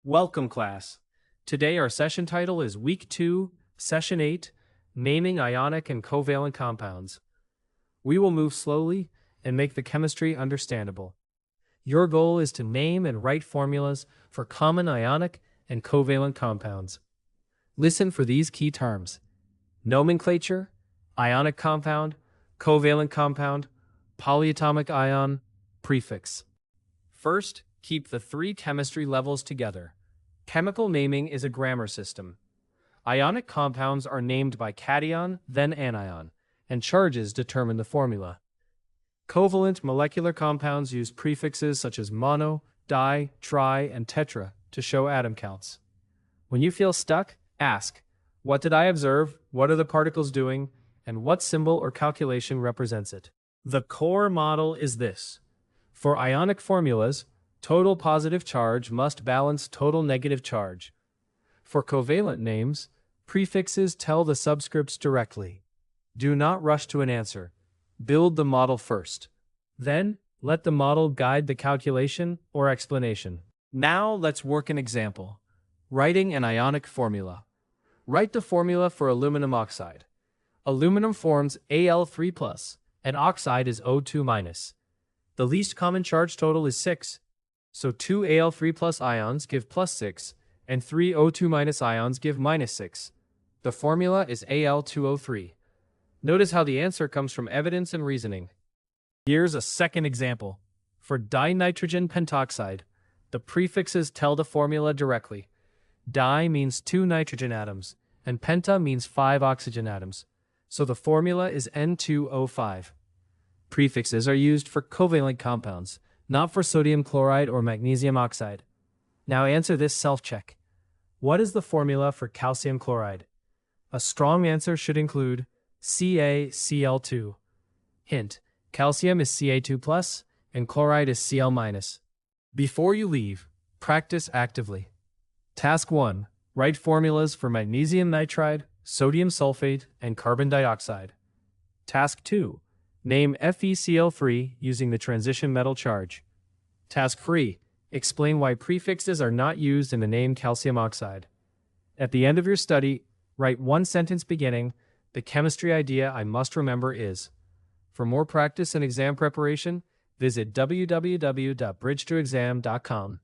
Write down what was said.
Welcome, class. Today our session title is Week 2, Session 8, Naming Ionic and Covalent Compounds. We will move slowly and make the chemistry understandable. Your goal is to name and write formulas for common ionic and covalent compounds. Listen for these key terms: nomenclature, ionic compound, covalent compound, polyatomic ion, prefix. First, keep the three chemistry levels together. Chemical naming is a grammar system. Ionic compounds are named by cation, then anion, and charges determine the formula. Covalent molecular compounds use prefixes such as mono, di, tri, and tetra to show atom counts. When you feel stuck, ask, what did I observe, what are the particles doing, and what symbol or calculation represents it? The core model is this. For ionic formulas, total positive charge must balance total negative charge. For covalent names, prefixes tell the subscripts directly. Do not rush to an answer. Build the model first. Then, let the model guide the calculation or explanation. Now let's work an example. Writing an ionic formula. Write the formula for aluminum oxide. Aluminum forms Al3+, and oxide is O2-. The least common charge total is 6. So 2 Al3+ ions give +6, and 3 O2- ions give -6. The formula is Al2O3. Notice how the answer comes from evidence and reasoning. Here's a second example. For dinitrogen pentoxide, the prefixes tell the formula directly. Di means 2 nitrogen atoms, and penta means 5 oxygen atoms. So the formula is N2O5. Prefixes are used for covalent compounds, not for sodium chloride or magnesium oxide. Now answer this self-check. What is the formula for calcium chloride? A strong answer should include CaCl2. Hint: calcium is Ca2+, and chloride is Cl-. Before you leave, practice actively. Task 1. Write formulas for magnesium nitride, sodium sulfate, and carbon dioxide. Task 2. Name FeCl3 using the transition metal charge. Task 3. Explain why prefixes are not used in the name calcium oxide. At the end of your study, write one sentence beginning, "The chemistry idea I must remember is." For more practice and exam preparation, visit www.bridgetoexam.com.